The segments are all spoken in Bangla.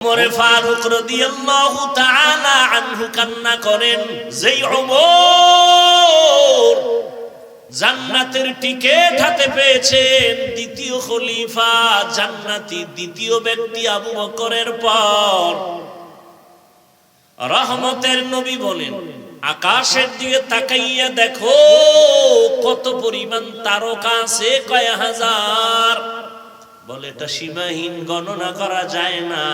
ওমর ফারুক রাদিয়াল্লাহু তাআলা আনহু কান্না করেন, যেই ওমর জান্নাতের টিকেট হাতে পেয়েছেন, দ্বিতীয় খলিফা জান্নাতি দ্বিতীয় ব্যক্তি আবু বকরের পর। রহমতের নবী বলেন, আকাশের দিকে তাকাইয়া দেখো কত পরিমাণ তারকা আছে, কয় হাজার। বলে এটা সীমাহীন, গণনা করা যায় না।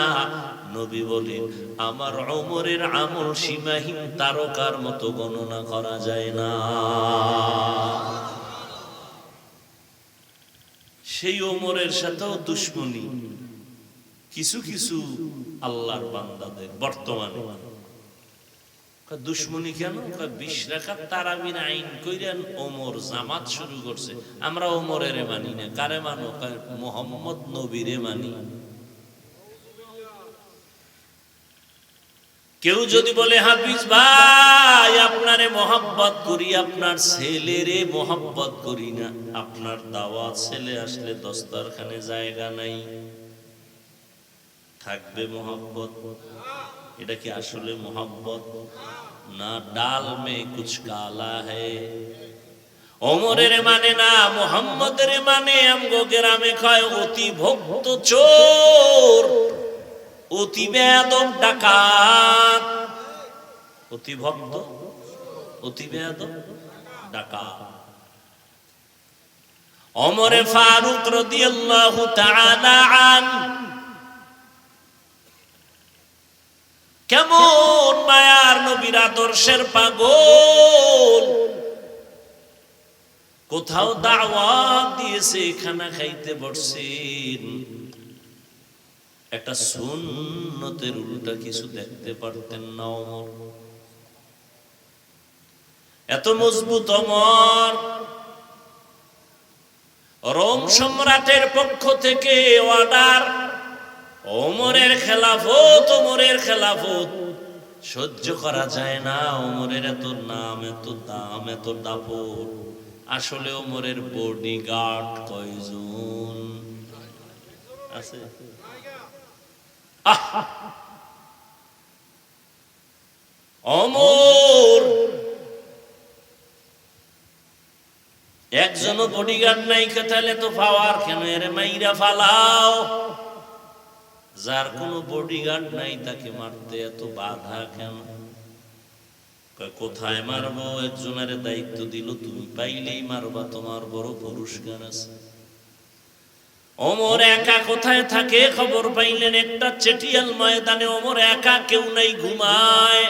নবী বলেন, আমার ওমরের আমল সীমাহীন তারকার মতো গণনা করা যায় না। সেই ওমরের সাথেও দুশ্মনী কিছু কিছু আল্লাহর বান্দাদের বর্তমানে। দুশ্মনী কেন? 20 রাকাত তারাবির আইন কইরেন ওমর জামাত শুরু করছে। আমরা ওমরের মানি না। কারে মানো? মুহাম্মদ নবীরে মানি। কেউ যদি বলে, হাফিজ ভাই আপনারে মোহাব্বত করি, আপনার ছেলেরে মোহাব্বত করি না, আপনার দাওয়াত ছেলে আসলে দস্তরখানে জায়গা নাই, থাকবে মোহাব্বত? এটা কি আসলে মোহাব্বত না? ডাল মে কুছ কালা হ্যায়। ওমরের মানে না, মুহাম্মদের মানে। আমগো গ্রামে কয় অতি ভক্ত চোর, অতি বেয়াদব ডাকাত। অতি ভক্ত, অতি বেয়াদব ডাকাত। ওমর ফারুক রাদিয়াল্লাহু তাআলা আনহু কেমন মায়ার নবীর আদর্শের পাগল। কোথাও দাওয়াত দিয়েছে, খানা খাইতে বসছেন, একটা সুন্নতের উল্টা কিছু দেখতে পারতেন না ওমর। এত মজবুত ওমর। রোম সম্রাটের পক্ষ থেকে অর্ডার, ওমরের খেলাফত, ওমরের খেলাফত সহ্য করা যায় না। ওমরের এত নাম, এত দাম, এত দাপট। আসলে ওমরের বডিগার্ড কয়জন আছে? ওমর একজনও বডিগার্ড নাই। তাহলে তো পাওয়ার কেন? এর মাইরা ফালাও। যার কোনো বডিগার্ড নাই তাকে মারতে এত বাধা কেন? কোথায় মারবো? একজনের দায়িত্ব দিল, তুমি পাইলেই মারবা, তোমার বড় পুরস্কার আছে। ওমর একা কোথায় থাকে খবর পাইলেন একটা চেটিয়াল ময়দানে। ওমর একা, কেউ নাই, ঘুমায়।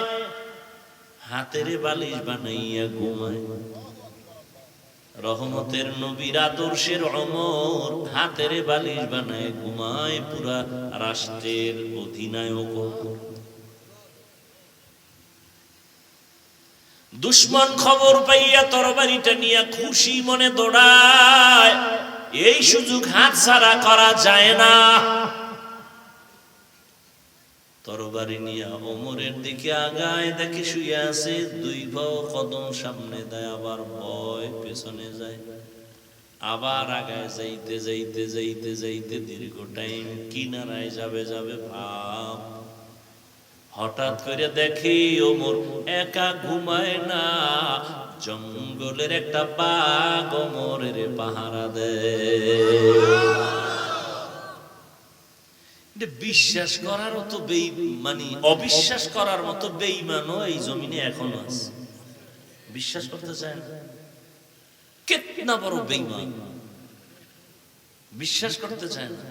হাতের বালিশ বানাইয়া ঘুমায়। রহমতের নবীর আদর্শের ওমর হাতের বালিশ বানায় ঘুমায়। পুরা রাষ্ট্রের অধিনায়ক। দুশ্মন খবর পাইয়া তরবারিটা নিয়ে খুশি মনে দৌড়ায়। এই সুযোগ হাতছাড়া করা যায় না। তরবারি নিয়ে ওমরের দিকে আগায়, দেখে শুয়ে আছে, দুই পাও কদম সামনে দেয়, আবার ভয় পেছনে যায়, আবার আগায় যাইতে যাইতে যাইতে যাইতে দীর্ঘ টাইম কিনারায় যাবে যাবে ভাব। হঠাৎ করে দেখি ওমর একা ঘুমায় না, জঙ্গলের একটা বাঘ ওমরের পাহারা দেয়। বিশ্বাস করার মতো বেঈমানি, অবিশ্বাস করার মতো বেঈমানও এই জমিনে এখনো আছে। বিশ্বাস করতে চায় না। কেতনা বড় বেঈমান, বিশ্বাস করতে চায় না।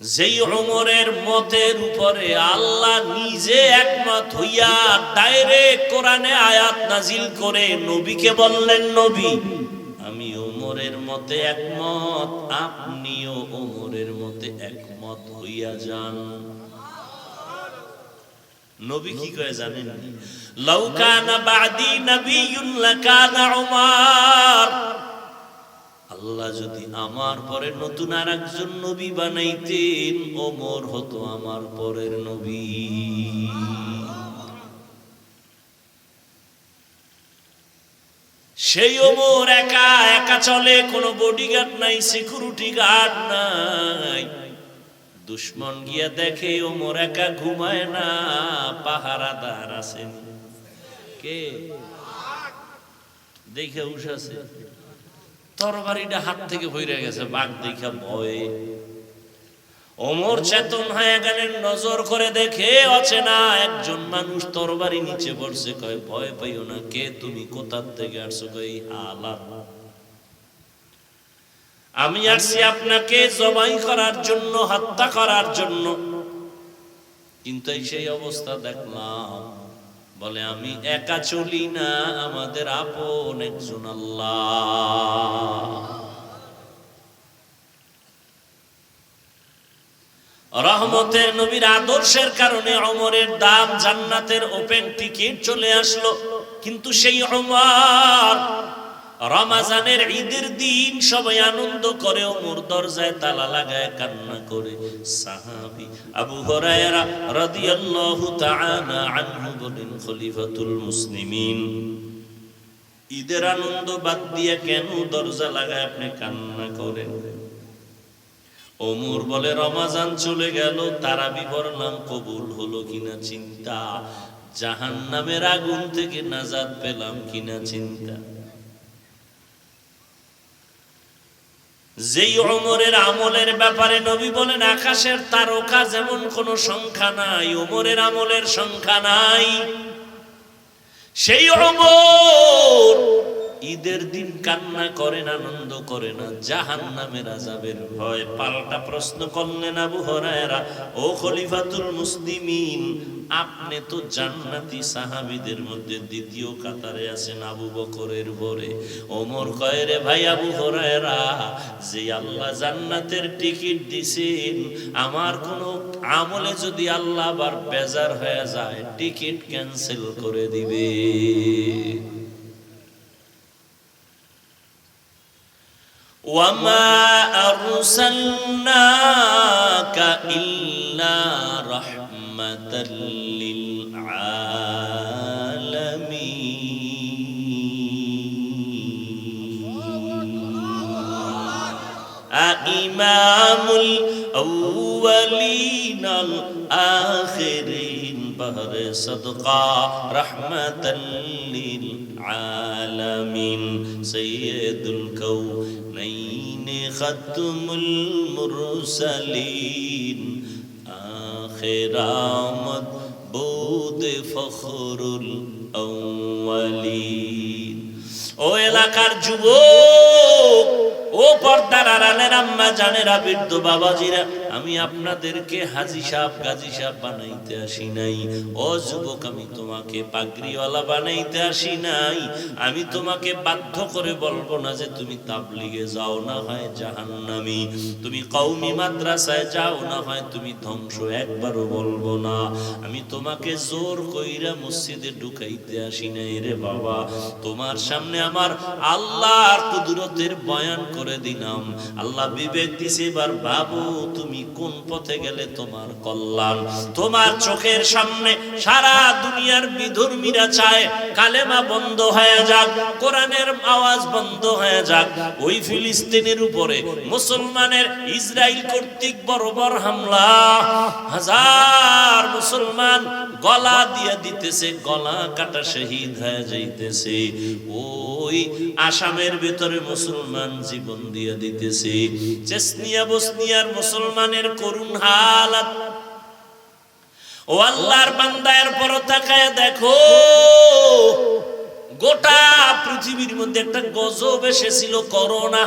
যেই ওমরের মতের উপরে আল্লাহ নিজে একমত হইয়া ডাইরেক্ট কোরআনে আয়াত নাজিল করে নবীকে বললেন, নবী আমি ওমরের মতে একমত, আপনিও ওমরের মতে একমত হইয়া যান। নবী কি কয় জানেন? লাউ কানা বাদি নাবিয়্যুন লাকানা উমর। আল্লাহ যদি আমার পরে নতুন আরেকজন নবী বানাইতেন, ওমর হতো আমার পরের নবী। সেই ওমর একা একা চলে, কোনো বডিগার্ড নাই, সিকিউরিটি গার্ড নাই। দুশ্মন গিয়া দেখে ওমর একা ঘুমায় না, পাহারাদার আছেন। কে দেখে উঠাছে, তরবারিটা হাত থেকে ভইরা গেছে, বাঘ দেখা ভয়ে ওমর চেতন হয়ে গেলেন। নজর করে দেখে অচেনা একজন মানুষ তরবারি নিচে পড়ছে। কয় ভয় পাইও না, কে তুমি, কোথা থেকে আসছো? কই হালাত, আমি আসছি আপনাকে জবাই করার জন্য, হত্যা করার জন্য। কিন্তু সেই অবস্থা দেখলাম। বলে আমি একা চলি না, আমাদের আপন একজন আল্লাহ। রহমতের নবীর আদর্শের কারণে ওমরের দাম জান্নাতের ওপেন টিকিট চলে আসলো। কিন্তু সেই ওমর রমজানের ঈদের দিন সবাই আনন্দ করে, ওমর দরজায় তালা লাগায় কান্না করে। সাহাবী আবু হুরায়রা রাদিয়াল্লাহু তাআলা আনহু বলেন, খলিফাতুল মুসলিমিন ঈদের আনন্দ বাদ দিয়ে কেন দরজা লাগায় আপনি কান্না করেন? ওমর বলে, রমজান চলে গেল, তারাবি পড়লাম, কবুল হলো কিনা চিন্তা, জাহান্নামের আগুন থেকে নাজাত পেলাম কিনা চিন্তা। যেই ওমরের আমলের ব্যাপারে নবী বলেন আকাশের তারকা যেমন কোন সংখ্যা নাই, ওমরের আমলের সংখ্যা নাই। সেই ওমর ঈদের দিন কান্না করেন, আনন্দ করে না, জাহান্নামের আযাবের ভয়। পাল্টা প্রশ্ন করলেন আবু হুরায়রা, ও খলিফাতুল মুসলিমিন, আপনি তো জান্নাতি সাহাবীদের মধ্যে দ্বিতীয় কাতারে আছেন আবু বকরের পরে। ওমর কয়, রে ভাই আবু হুরায়রা, যে আল্লাহ জান্নাতের টিকিট দিছেন, আমার কোন আমলে যদি আল্লাহ আবার বেজার হয়ে যায়, টিকিট ক্যান্সেল করে দিবে। وما أرسلناك إلا رحمة إمام الأولين الآخرين بهر صدقا رحمة للعالمين سيد الكونين ختم المرسلين آخر آمد بود فخر الأولين ও এলাকার যুবক, ও পর্দার আড়ালের আম্মা জানেরা, বৃদ্ধ বাবাজিরা, আমি আপনাদেরকে হাজী সাহেব গাজী সাহেব বানাইতে আসি নাই। ও যুবক, আমি তোমাকে পাগড়িওয়ালা বানাইতে আসি নাই। আমি তোমাকে বাধ্য করে বলবো না যে তুমি তাবলিগে যাও, না হয় জাহান্নামী, তুমি কওমি মাদ্রাসায় যাও, না হয় তুমি ধ্বংস, একবারও বলবো না। আমি তোমাকে জোর কইরা মসজিদে ঢুকাইতে আসি নাই রে বাবা। তোমার সামনে আমার আল্লাহর কুদরতের বয়ান করে দিলাম। আল্লাহ বিবেক দিছে, এবার ভাবো তুমি কোন পথে গেলে তোমার কল্যাণ। তোমার চোখের সামনে সারা দুনিয়ার বিধর্মীরা চায় কালেমা বন্ধ হয়ে যাক, কোরআনের আওয়াজ বন্ধ হয়ে যাক। ওই ফিলিস্তিনের উপরে মুসলমানের ইসরায়েল কর্তৃক বর্বর হামলা, হাজার মুসলমান গলা দিয়ে দিতেছে, গলা কাটা শহীদ হয়ে যাইতেছে। ওই আসামের ভিতরে মুসলমান জীবন দিয়ে দিতেছে। চেচনিয়া বসনিয়ার মুসলমানের করুণ হালাত। ও আল্লাহর বান্দা, এরপর তাকায় দেখো, গোটা পৃথিবীর মধ্যে একটা গজব এসেছিল, করোনা।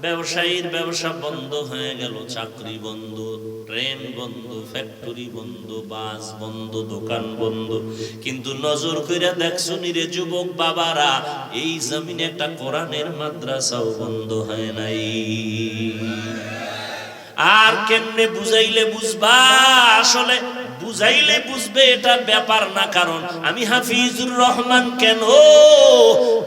ব্যবসায়ীর ব্যবসা বন্ধ হয়ে গেল, চাকরি বন্ধ, ট্রেন বন্ধ, ফ্যাক্টরি বন্ধ, বাস বন্ধ, দোকান বন্ধ। কিন্তু নজর কইরা দেখছো নিরে যুবক বাবারা, এই জমিনে একটা কোরআনের মাদ্রাসাও বন্ধ হয় নাই। আর কেমনে বুঝাইলে বুঝবা? আসলে বুঝাইলে বুঝবে এটা ব্যাপার না, কারণ আমি হাফিজুর রহমান কেন,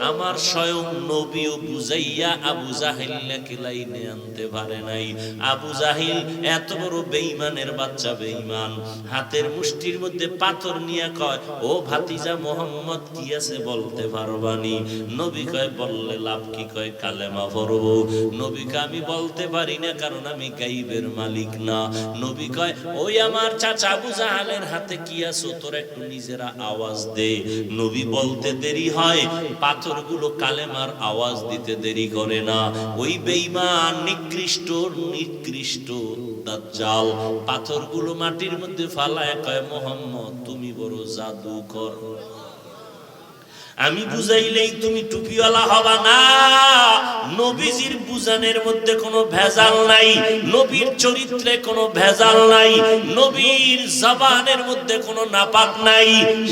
আমার স্বয়ং নবীও বুঝাইয়া আবু জাহিলকে লাইনে আনতে পারে নাই। আবু জাহিল এত বড় বেঈমানের বাচ্চা, বেঈমান, হাতের মুষ্টির মধ্যে পাথর নিয়ে কয়, ও ভাতিজা মোহাম্মদ কি আছে বলতে পারবানি? নবী কয়, বললে লাভ কি? কয় কালেমা পড়বো। নবীকে আমি বলতে পারি না, কারণ আমি গাই গাইবের মালিক না। নবী কয় ওই আমার চাচা আবু জাহালের হাতে কি আছে তোর একটু নিজেরা আওয়াজ দে। নবী বলতে দেরি হয়, পাথরগুলো কালেমার আওয়াজ দিতে দেরি করে না। ওই বেঈমান নিকৃষ্ট দাজ্জাল পাথরগুলো মাটির মধ্যে ফালায় কয় মুহাম্মদ তুমি বড় জাদুকর, আমি বুঝাইলেই তুমি টুপিওয়ালা হবা না। নবীজির বুঝানোর মধ্যে কোনো ভেজাল নাই, নবীর চরিত্রে কোনো ভেজাল নাই, নবীর জবানের মধ্যে কোনো নাপাক নাই।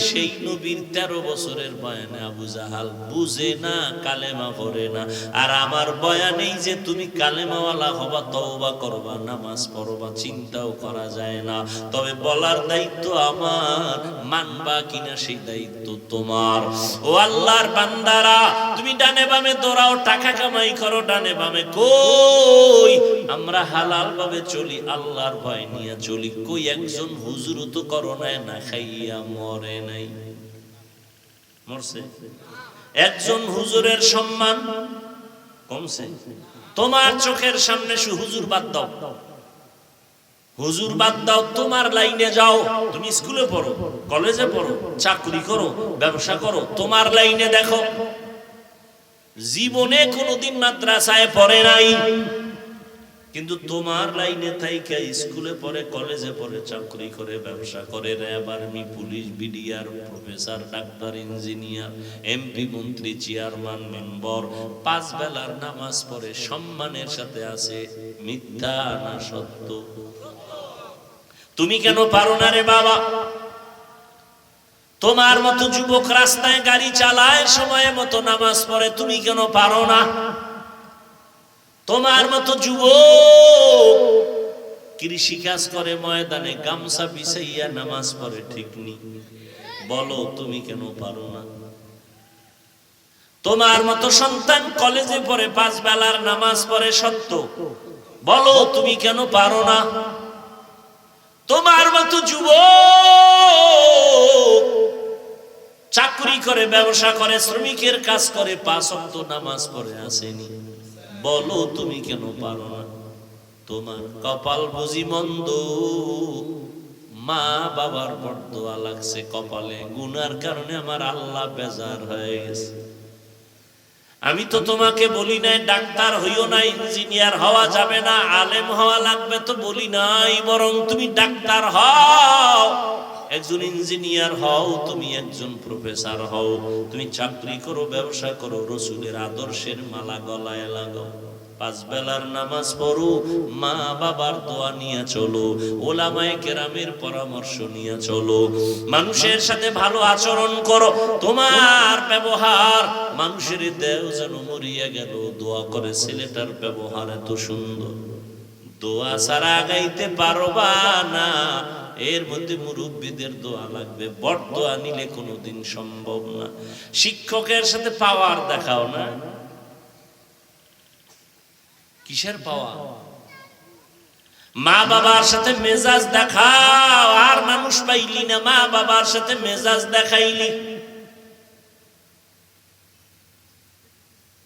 সেই নবীর 13 বছরের বয়ানে আবু জাহাল বুঝে না, কালেমা পড়ে না। আর আমার বয়ানেই যে তুমি কালেমাওয়ালা হবা, তওবা করবা, নামাজ পড়বা, চিন্তাও করা যায় না। তবে বলার দায়িত্ব আমার, মানবা কিনা সেই দায়িত্ব তোমার। ও আল্লাহর বান্দারা, তুমি ডানে বামে দৌড়াও, টাকা কামাই করো ডানে বামে, কই আমরা হালাল ভাবে চলি, আল্লাহর ভয় নিয়ে চলি। কই একজন হুজুর তো করোনায় না খাইয়া মরে নাই, মরছে? একজন হুজুরের সম্মান কমছে? তোমার চোখের সামনে হুজুর বাদ দাও, হুজুর বাদ দাও, তোমার লাইনে যাও। তুমি স্কুলে পড়ো, কলেজে পড়ো, চাকরি করো, ব্যবসা করো, তোমার লাইনে দেখো। জীবনে কোনোদিন মাদ্রাসায় পড়ে নাই, কিন্তু তোমার লাইনে থাইকা স্কুলে পড়ে, কলেজে পড়ে, চাকরি করে, ব্যবসা করে, RAB, army, police, BDR, professor, doctor, engineer, MP, মন্ত্রী, চেয়ারম্যান, মেম্বার, 5 বেলার নামাজ পড়ে, সম্মানের সাথে আছে। মিথ্যা না সত্য? তুমি কেন পারো না রে বাবা? তোমার মতো যুবক রাস্তায় গাড়ি চালায়, সময় মতো নামাজ পড়ে, তুমি কেন পারো না? তোমার মতো যুবক কৃষি কাজ করে, ময়দানে গামছা বিছাইয়া নামাজ পড়ে, ঠিক নি? বলো তুমি কেন পারো না? তোমার মতো সন্তান কলেজে পড়ে, 5 বেলার নামাজ পড়ে, সত্য, বলো তুমি কেন পারো না? তোমার মতো যুবক চাকরি করে, ব্যবসা করে, শ্রমিকের কাজ করে, 5 ওয়াক্ত নামাজ পড়ে আসেনি, বলো তুমি কেন পারো না? তোমার কপাল বুঝি মন্দ, মা বাবার বরদোয়া লাগছে কপালে, গুনার কারণে আমার আল্লাহ বেজার হয়ে গেছে। আমি তো তোমাকে বলি নাই ডাক্তার হইও না, ইঞ্জিনিয়ার হওয়া যাবে না, আলেম হওয়া লাগবে তো বলি নাই, বরং তুমি ডাক্তার হও, একজন ইঞ্জিনিয়ার হও, তুমি একজন প্রফেসর হও, তুমি চাকরি করো, ব্যবসা করো, রসুলের আদর্শের মালা গলায় লাগাও, 5 বেলার নামাজ পড়ো, মা বাবার দোয়া নিয়ে চলো, ওলামায়ে কেরামের পরামর্শ নিয়ে চলো, মানুষের সাথে ভালো আচরণ করো, তোমার ব্যবহার মানুষের দেহ যেন মরিয়া গেল, দোয়া করে ছেলেটার ব্যবহার এত সুন্দর, দোয়া ছাড়া আগাইতে পারবা না। এর মধ্যে মুরব্বীদের দোয়া লাগবে, বড় দোয়া নিলে কোনোদিন সম্ভব না। শিক্ষকের সাথে পাওয়ার দেখাও না, কিসের পাওয়া? মা বাবার সাথে মেজাজ দেখাও, আর মানুষ পাইলি না, মা বাবার সাথে মেজাজ দেখাইলি।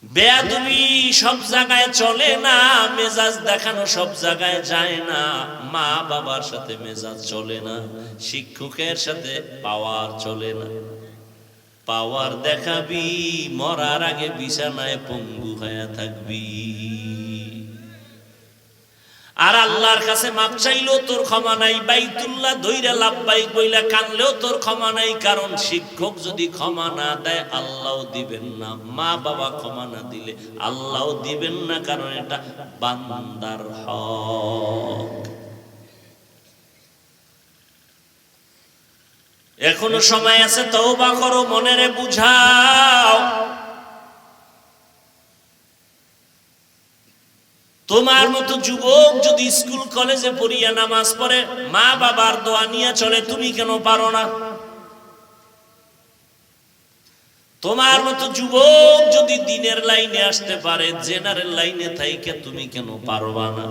বেয়াদবি সব জায়গায় চলে না, মেজাজ দেখানো সব জায়গায় যায় না, মা বাবার সাথে মেজাজ চলে না, শিক্ষকের সাথে পাওয়ার চলে না। পাওয়ার দেখাবি, মরার আগে বিছানায় পঙ্গু হয়ে থাকবি। আর আল্লাহর কাছে মাপ চাইলেও তোর ক্ষমা নাই, বাইতুল্লাহ ধইরা লাব্বাইক বইলা কানলেও তোর ক্ষমা নাই, কারণ শিক্ষক যদি ক্ষমা না দেয় আল্লাহও দিবেন না, মা বাবা ক্ষমা না দিলে আল্লাহও দিবেন না, কারণ এটা বান্দার হক। এখনো সময় আছে, তওবা করো, মনেরে বুঝাও। তোমার মতো যুবক যদি স্কুল কলেজে পড়িয়া নামাজ পড়ে, মা বাবার দোয়া নিয়ে চলে, তুমি কেন পারো না? তোমার মতো যুবক যদি দিনের লাইনে আসতে পারে, জেনারেল লাইনে থাইকে তুমি কেন পারবা না?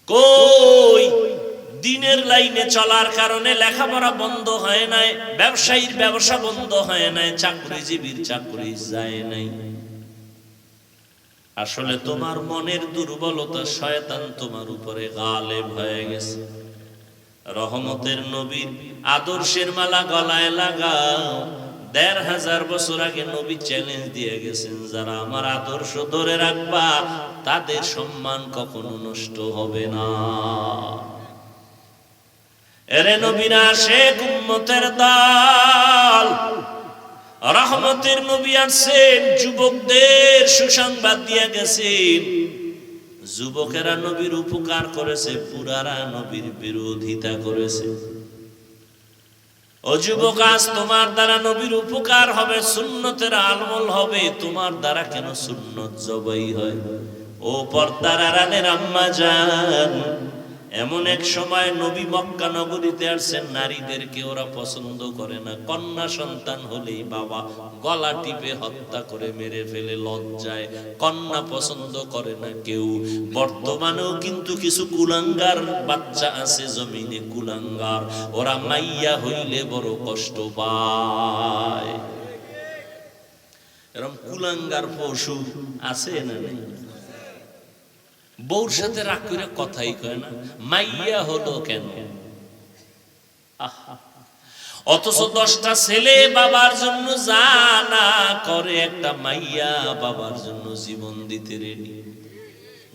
কই দিনের লাইনে চলার কারণে লেখাপড়া বন্ধ হয় নাই, ব্যবসায়ীর ব্যবসা বন্ধ হয় নাই, চাকরিজীবীর চাকরি যায় নাই। আসলে তোমার মনের দুর্বলতা, শয়তান তোমার উপরে গালেব হয়ে গেছে। রহমতের নবীর আদর্শের মালা গলায় লাগাও। ১৫০০ বছর আগে নবী চ্যালেঞ্জ দিয়ে গেছেন, যারা আমার আদর্শ ধরে রাখবা তাদের সম্মান কখনো নষ্ট হবে না। এরে নবীরা শেখ উম্মতের দল, রহমতের নবী আসছেন, যুবকদের সুসংবাদ দিয়ে গেছেন। যুবকেরা নবীর উপকার করেছে, বুড়ারা নবীর বিরোধিতা করেছে। ও যুবক, আজ তোমার দ্বারা নবীর উপকার হবে, সুন্নতের আমল হবে, তোমার দ্বারা কেন সুন্নত জবাই হয়? ও পর্দার আড়ালের আম্মা জান, এমন এক সময় নবী মক্কা নগরীতে আসছেন, নারীদেরকে ওরা পছন্দ করে না। কন্যা সন্তান হলেই বাবা গলা টিপে হত্যা করে মেরে ফেলে লজ্জায়, কন্যা পছন্দ করে না কেউ। বর্তমানেও কিন্তু কিছু কুলাঙ্গার বাচ্চা আছে জমিনে, কুলাঙ্গার, ওরা মাইয়া হইলে বড় কষ্ট পায়। এরকম কুলাঙ্গার পশু আছে না নেই? বউর সাথে রাগ করে কথাই কয় না, মাইয়া হলো কেন? অথচ 10টা ছেলে বাবার জন্য জানা করে, একটা মাইয়া বাবার জন্য জীবন দিতে রেডি।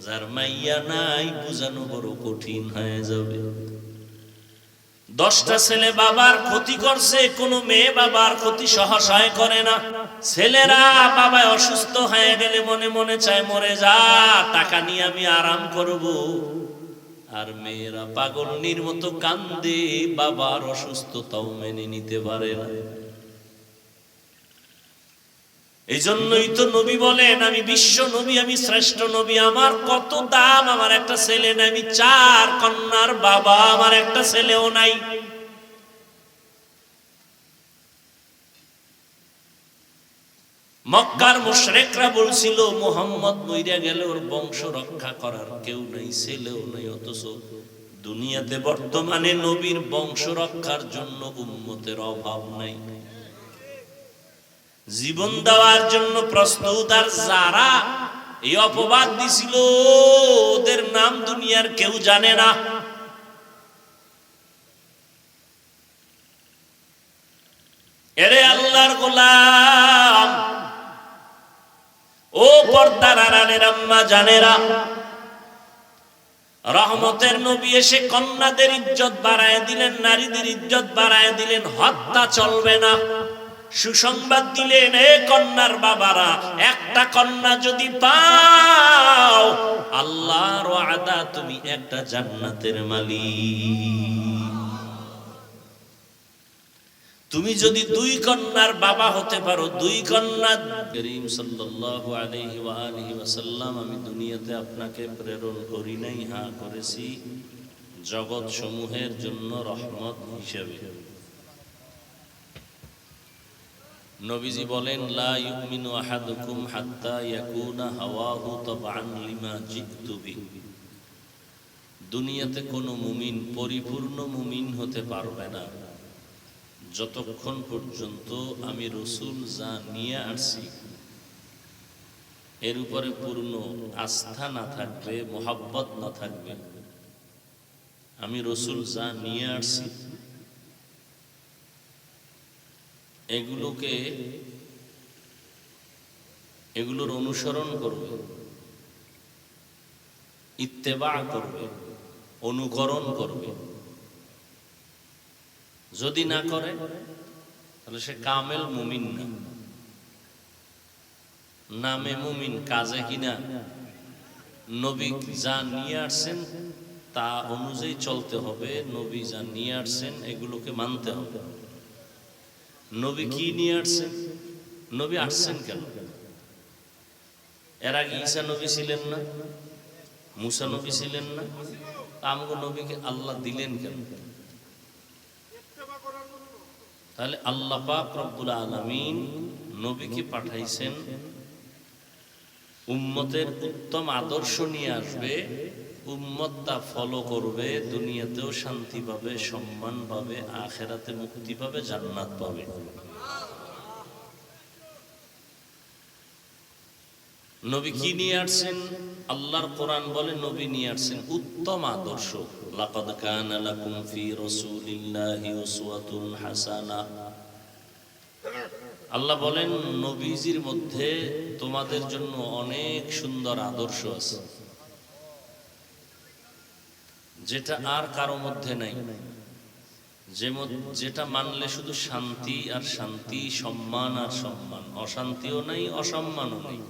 যার মাইয়া নাই বুঝানো বড় কঠিন হয়ে যাবে। 10টা ছেলে বাবার ক্ষতি করছে, কোনো মেয়ে বাবার ক্ষতি সহসায় করে না। ছেলেরা বাবা অসুস্থ হয়ে গেলে মনে মনে চায় মরে যা, টাকা নিয়ে আমি আরাম করব। আর মেয়েরা পাগলনির মতো কান্দে, বাবার অসুস্থতাও মেনে নিতে পারে না। এই জন্যই তো নবী বলেন, আমি বিশ্ব নবী, আমি শ্রেষ্ঠ নবী, আমার কত দাম, আমার একটা ছেলে নাই, আমি 4 কন্যার বাবা, আমার একটা ছেলেও নাই। মক্কার মুশরিকরা বলছিল, মুহাম্মদ মইরা গেলে ওর বংশ রক্ষা করার কেউ নাই, ছেলেও নাই। অথচ দুনিয়াতে বর্তমানে নবীর বংশ রক্ষার জন্য উম্মতের অভাব নাই, জীবন দেওয়ার জন্য প্রস্তুত। আর যারা এই অপবাদ দিছিল, ওদের নাম দুনিয়ার কেউ জানে না। এরে আল্লাহর গোলাম, ও পর্দার আড়ালের আম্মা জানেরা, রহমতের নবী এসে কন্যাদের ইজ্জত বাড়ায় দিলেন, নারীদের ইজ্জত বাড়ায় দিলেন। হত্যা চলবে না, সুসংবাদ দিলেন, এ কন্যার বাবারা, একটা কন্যা যদি পাও, আল্লাহর ওয়াদা, তুমি একটা জান্নাতের মালিক। তুমি যদি 2 কন্যার বাবা হতে পারো, 2 কন্যা। করিম সাল্লাল্লাহু আলাইহি ওয়া আলিহি ওয়াসাল্লাম, আমি দুনিয়াতে আপনাকে প্রেরণ করি নাই, হ্যাঁ করেছি জগৎ সমূহের জন্য রহমত হিসেবে। নবীজি বলেন, লা ইউমিনু আহাদুকুম হাত্তা ইয়াকুনা হাওয়াহু তাবআন লিমা জিতু বিহি। দুনিয়াতে কোনো মুমিন পরিপূর্ণ মুমিন হতে পারবে না যতক্ষণ পর্যন্ত আমি রাসূল যা নিয়ে আসছি এর উপরে পূর্ণ আস্থা না থাকবে, মোহাব্বত না থাকবে। আমি রাসূল যা নিয়ে আসছি এগুলোর অনুসরণ করবে, ইত্তেবা করবে, অনুকরণ করবে। যদি না করে তাহলে সে কামেল মুমিন না, নামে মুমিন, কাজে কিনা। নবী যা নিয়ে আসছেন তা অনুযায়ী চলতে হবে, নবী যা নিয়ে আসছেন এগুলোকে মানতে হবে। নবী কি নিয়ে আসছেন? নবী আসছেন কেন? এর আগে ঈসা নবী ছিলেন না, মুসা নবী ছিলেন না, আমগো নবীকে আল্লাহ দিলেন কেন? তাহলে আল্লাহ পাক রব্বুল আলামিন নবীকে পাঠাইছেন উম্মতের উত্তম আদর্শ নিয়ে আসবে, উম্মত তা ফলো করবে, দুনিয়াতেও শান্তি পাবে, সম্মান পাবে, আখিরাতে মুক্তি পাবে, জান্নাত পাবে। নবী কি নিয়ে আসছেন? আল্লাহর কোরআন বলে নবী নিয়ে আসছেন উত্তম আদর্শ। লাকাদ কানা লাকুম ফি রাসূলিল্লাহি উসওয়াতুন হাসানাহ। আল্লাহ বলেন নবীজির মধ্যে তোমাদের জন্য অনেক সুন্দর আদর্শ আছে, যেটা আর কারো মধ্যে নাই, যেটা মানলে শুধু শান্তি আর শান্তি, সম্মান আর সম্মান, অশান্তিও নাই অসম্মানও নেই।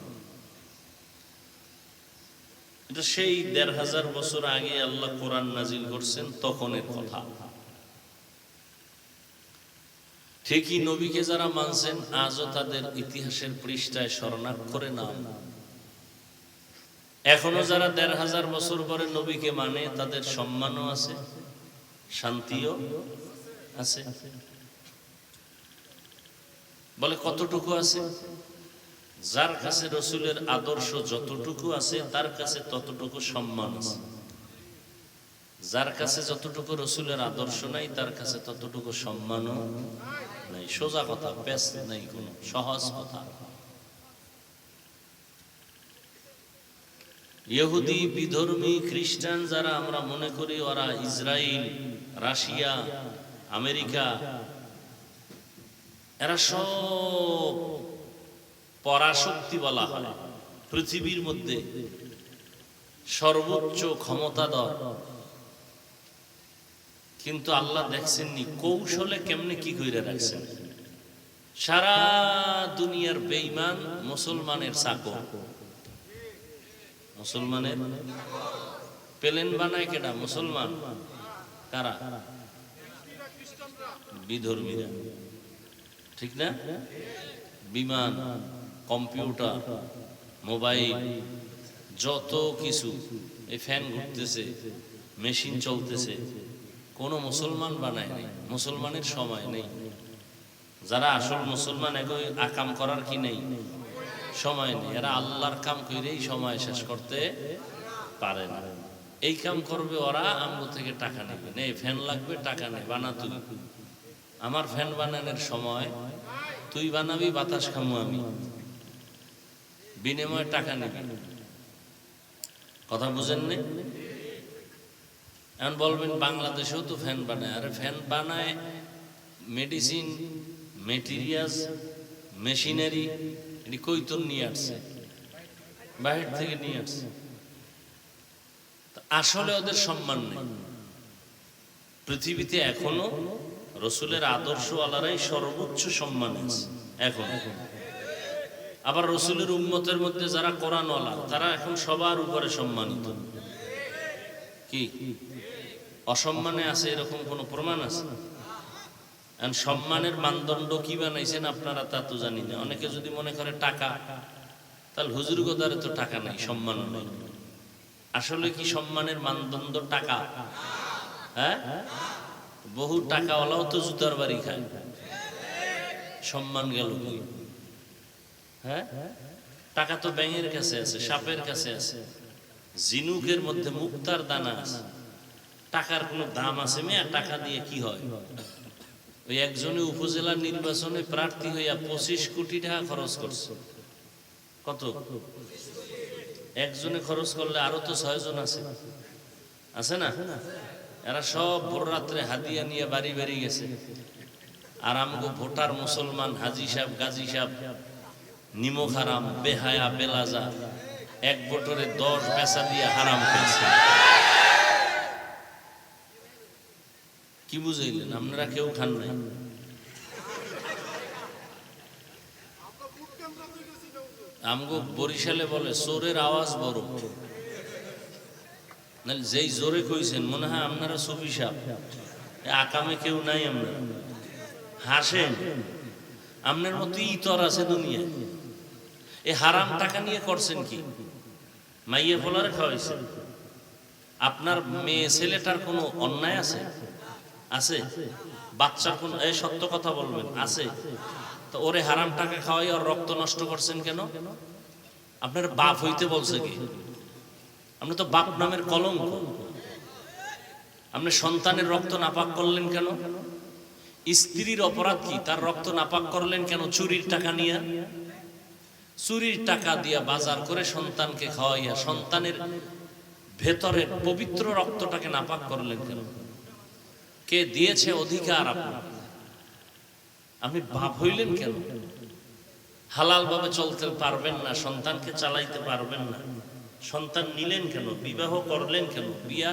এটা সেই ১৫০০ বছর আগে আল্লাহ কোরআন নাজিল করছেন, তখনের কথা। ঠিকই নবীকে যারা মানছেন আজও তাদের ইতিহাসের পৃষ্ঠায় স্মরণাক্ষরে নাম। এখনো যারা ১৫০০ বছর পরে নবীকে মানে তাদের সম্মানও আছে, শান্তিও আছে। বলে কতটুকু আছে? যার কাছে রসুলের আদর্শ যতটুকু আছে তার কাছে ততটুকু সম্মান আছে। যার কাছে যতটুকু রসুলের আদর্শ নাই তার কাছে ততটুকু সম্মানও নাই। সোজা কথা, পেশ নাই, কোন সহজ কথা। ইহুদি, বিধর্মী, খ্রিস্টান যারা আমরা মনে করি ওরা ইসরায়েল, রাশিয়া, আমেরিকা, এরা সব পরাশক্তি বলা হয়, পৃথিবীর মধ্যে সর্বোচ্চ ক্ষমতাধর। কিন্তু আল্লাহ দেখছেননি কৌশলে কেমনে কি কইরা রাখছেন। সারা দুনিয়ার বেঈমান মুসলমানের চাকর। মুসলমানের প্লেন বানায় কেডা? মুসলমান। কারা? বিধর্মীরা, ঠিক না? বিমান, কম্পিউটার, মোবাইল, যত কিছু, এই ফ্যান ঘুরতেছে, মেশিন চলতেছে, কোনো মুসলমান বানায় নেই। মুসলমানের সময় নেই। যারা আসল মুসলমান এগোয় আকাম করার কি নেই, সময় নেই। এরা আল্লাহর কাম কইরেই সময় শেষ করতে পারে না। এই কাম করবে ওরা, আমগো থেকে টাকা নেবে। নে ফ্যান লাগবে, টাকা নে, বানা তুই। আমার ফ্যান বানানোর সময়, তুই বানাবি, বাতাস খামু আমি, বিনিময়ে টাকা নেবি। কথা বুঝেন নি? এখন বলবেন বাংলাদেশেও তো ফ্যান বানায়। আরে ফ্যান বানায় মেডিসিন, মেটেরিয়ালস, মেশিনারি, এটি কইতন নিয়ে আসছে, বাহির থেকে নিয়ে আসছে। আসলে ওদের সম্মান নেই। পৃথিবীতে এখনো রসুলের আদর্শ আলারাই সর্বোচ্চ সম্মান আছে এখন। আবার রসুলের উম্মতের মধ্যে যারা কোরআনওয়ালা তারা এখন সবার উপরে সম্মানিত। কি অসম্মানে আছে এরকম কোন প্রমাণ আছে? সম্মানের মানদণ্ড কি বানাইছেন আপনারা তা তো জানি না। অনেকে যদি মনে করে টাকা, তাহলে হুজুর গোদারে তো টাকা নাই, সম্মান নেই। আসলে কি সম্মানের মানদণ্ড টাকা? হ্যাঁ, বহু টাকাওয়ালাও তো জুতার বাড়ি খায়, সম্মান গেল কই? হ্যাঁ, টাকা তো ব্যাঙের কাছে আছে, সাপের কাছে আছে, ঝিনুকের মধ্যে মুক্তার দানা আছে। টাকার কোনো দাম আছে মেয়ে? টাকা দিয়ে কি হয়? ওই একজনে উপজেলা নির্বাচনে প্রার্থী হইয়া 25 কোটি টাকা খরচ করছে। কত? একজনে খরচ করলে আরো তো 6 জন আছে, আছে না? এরা সব ভোর রাত্রে হাদিয়া নিয়ে বাড়ি বাড়ি গেছে। আর আমগো ভোটার মুসলমান হাজি সাহেব, গাজী সাহেব নিমক হারাম, বেহায়া, বেলাজা, এক বটরে 10 পেশা দিয়ে হারাম খেয়েছে। কি বুঝাইলেন? আপনারা কেউ খান নাই? আমগো বরিশালে বলে চোরের আওয়াজ বড়। যেই জোরে কইছেন মনে হয় আপনারা সুফি সাহেব, আকামে কেউ নাই। আপনারা হাসেন, আপনার মতো ইতর আছে দুনিয়ায়। এই হারাম টাকা নিয়ে করছেন কি? মাইয়ে ফলারে খাওয়াইছেন। আপনার মেয়ে ছেলেটার কোনো অন্যায় আছে? আছে? বাচ্চার কোন, এই সত্য কথা বলবেন, আছে? তো ওরে হারাম টাকা খাওয়াই ওর রক্ত নষ্ট করছেন কেন? আপনার বাপ হইতে বলছে কি? আপনি তো বাপ নামের কলঙ্ক। আপনি সন্তানের রক্ত নাপাক করলেন কেন? স্ত্রীর অপরাধ কি? তার রক্ত নাপাক করলেন কেন চুরির টাকা নিয়ে? চুরির টাকা দিয়া বাজার করে সন্তানকে খাওয়াইয়া সন্তানের ভেতরের পবিত্র রক্তটাকে নাপাক করলেন কেন? কে দিয়েছে অধিকার আপনার? আপনি বাপ হইলেন কেন? হালাল ভাবে চলতে পারবেন না, সন্তানকে চালাইতে পারবেন না, সন্তান নিলেন কেন? বিবাহ করলেন কেন? বিয়া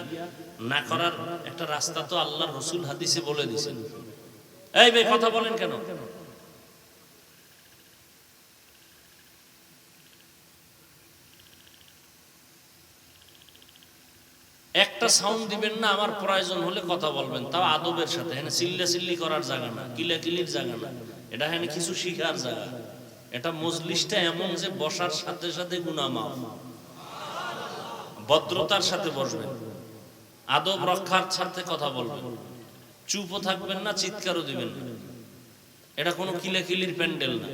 না করার একটা রাস্তা তো আল্লাহর রাসূল হাদিসে বলে দিয়েছেন। এই ভাই কথা বলেন কেন? একটা সাউন্ড দিবেন না, আমার প্রয়োজন হলে কথা বলবেন, তাও আদবের সাথে। হ্যাঁ, চিল্লাচিল্লি করার জায়গা না, কিলাকিলির জায়গা না, এটা হ্যাঁ কিছু শিখার জায়গা। এটা মজলিসটা এমন যে বসার সাথে সাথে গুনাহ মাফ। ভদ্রতার সাথে বসবেন, আদব রক্ষার সাথে কথা বলবেন, চুপও থাকবেন না, চিৎকারও দিবেন না। এটা কোনো কিলাকিলির প্যান্ডেল না।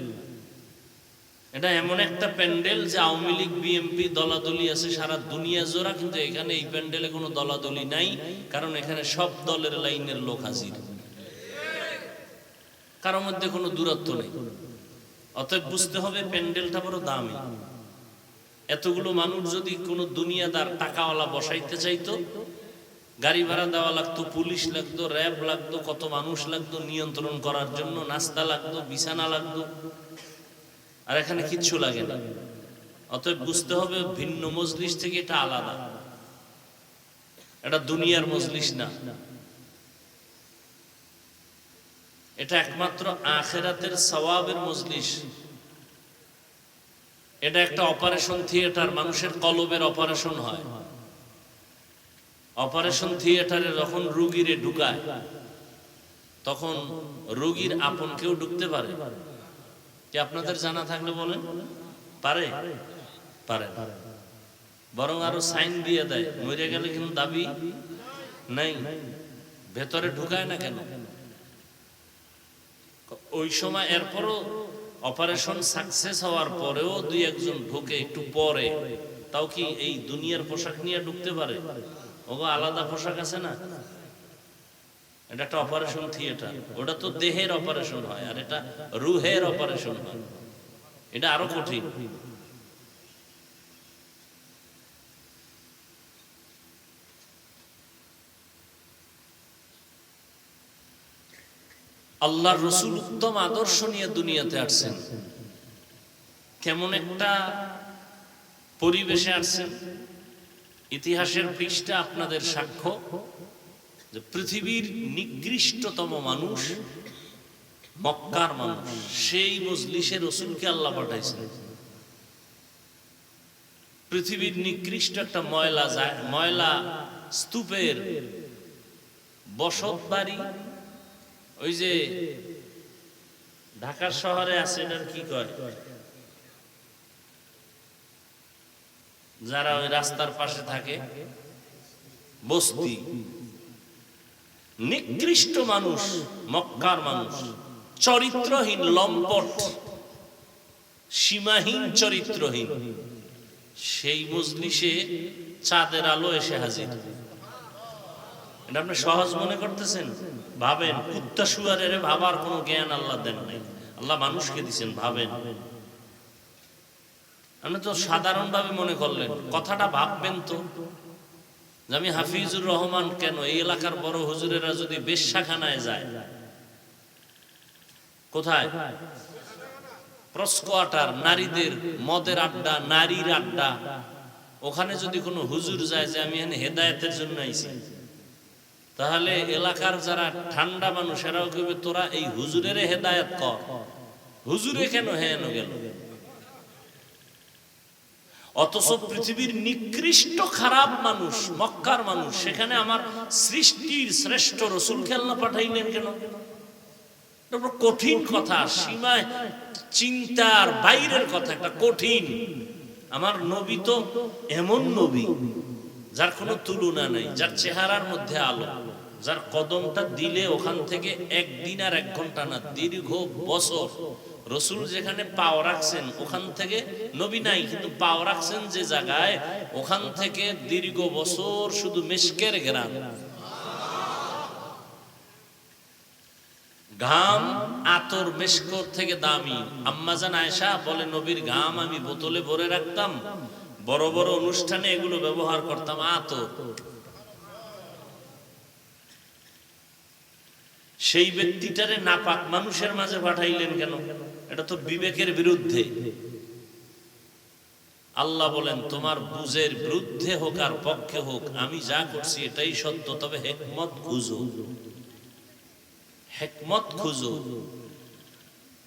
এটা এমন একটা প্যান্ডেল যে আওয়ামী লীগ বিএনপি দলাদলি আছে সারা দুনিয়া জোড়া, কিন্তু এখানে এই প্যান্ডেলে কোনো দলাদলি নাই, কারণ এখানে সব দলের লাইনের লোক হাজির, কারোর মধ্যে কোনো দূরত্ব নেই। অতএব বুঝতে হবে প্যান্ডেলটা বড় দামি। এতগুলো মানুষ যদি কোনো দুনিয়াদার টাকাওয়ালা বসাইতে চাইতো, গাড়ি ভাড়া দেওয়া লাগতো, পুলিশ লাগতো, র্যাব লাগতো, কত মানুষ লাগতো নিয়ন্ত্রণ করার জন্য, নাস্তা লাগতো, বিছানা লাগতো, আর এখানে কিচ্ছু লাগে না। অতএব বুঝতে হবে ভিন্ন মজলিস থেকে এটা আলাদা, এটা দুনিয়ার মজলিস না, এটা একমাত্র আখিরাতের সওয়াবের মজলিস। এটা একটা অপারেশন থিয়েটার, মানুষের কলবের অপারেশন হয়। অপারেশন থিয়েটারে যখন রোগীরে ঢুকায়, তখন রোগীর আপন কেউ ঢুকতে পারে কি? আপনাদের জানা থাকলে বলেন। পারে? পারে। বরং আরো সাইন দিয়ে দেয়, মরে গেলে কিন্তু দাবি নাই। ভেতরে ঢুকায় না কেন? ওই সময় এরপরও অপারেশন সাকসেস হওয়ার পরেও দুই একজন ঢুকে একটু পরে, তাও কি এই দুনিয়ার পোশাক নিয়ে ঢুকতে পারে? ওগো আলাদা পোশাক আছে না। এটা একটা অপারেশন থিয়েটার। ওটা তো দেহের অপারেশন হয়, আর এটা রুহের অপারেশন হয়। এটা আরো কঠিন। আল্লাহর রাসূল উত্তম আদর্শ নিয়ে দুনিয়াতে আসছেন। কেমন একটা পরিবেশে আসছেন? ইতিহাসের পৃষ্ঠা আপনাদের সাক্ষ্য যে পৃথিবীর নিকৃষ্টতম মানুষ মক্কার মানুষ, সেই মজলিসে রাসূলকে আল্লাহ পাঠাইছেন। পৃথিবীর নিকৃষ্ট একটা ময়লা স্তূপের বসত বাড়ি, ওই যে ঢাকা শহরে আছে, এটার কি কয়, যারা ওই রাস্তার পাশে থাকে, বস্তি। নিকৃষ্ট মানুষ মক্কার মানুষ, চরিত্রহীন, লম্পট, সীমাহীন চরিত্রহীন। সেই মজলিসে চাঁদের আলো এসে হাজির। এটা আপনি সহজ মনে করতেছেন? ভাবেন, কুত্তা শুয়ারের ভাবার কোনো জ্ঞান আল্লাহ দেন নাই, আল্লাহ মানুষকে দিচ্ছেন। ভাবেন, আপনি তো সাধারণ ভাবে মনে করলেন। কথাটা ভাববেন তো, যে আমি হাফিজুর রহমান কেন, এই এলাকার বড় হুজুরেরা যদি বেশ্যাখানায় যায়, কোথায়? প্রস্কোয়াটার, নারীদের মদের আড্ডা, নারীর আড্ডা, ওখানে যদি কোনো হুজুর যায় যে আমি এখানে হেদায়েতের জন্য আইছি, তাহলে এলাকার যারা ঠান্ডা মানুষ এরাও কইবে তোরা এই হুজুরের হেদায়েত কর, হুজুরে কেন হেন গেল। অথচ পৃথিবীর নিকৃষ্ট খারাপ মানুষ মক্কার মানুষ, সেখানে আমার সৃষ্টির শ্রেষ্ঠ রাসূলকে আল্লাহ পাঠাইলেন কেন? কঠিন কথা, সীমায় চিন্তার বাইরের কথা, একটা কঠিন। আমার নবী তো এমন নবী যার কোনো তুলনা নাই, যার চেহারার মধ্যে আলো, যার কদমটা দিলে ওখান থেকে একদিন আর 1 ঘন্টা না, দীর্ঘ বছর রাসূল যেখানে পাও রাখছেন ওখান থেকে, নবী নাই কিন্তু পাও রাখছেন যে জায়গায়, ওখান থেকে দীর্ঘ বছর শুধু মিশকের ঘেরান। ঘাম আতর মেশকর থেকে দামি। আম্মাজান আয়েশা বলে নবীর ঘাম আমি বোতলে ভরে রাখতাম, বড় বড় অনুষ্ঠানে এগুলো ব্যবহার করতাম। আতর। সেই ব্যক্তিটারে নাপাক মানুষের মাঝে পাঠাইলেন কেন? এটা তো বিবেকের বিরুদ্ধে। আল্লাহ বলেন তোমার বুঝের বিরুদ্ধে হোক আর পক্ষে হোক, আমি যা করছি এটাই সত্য, তবে হিকমত খুঁজো, হিকমত খুঁজো।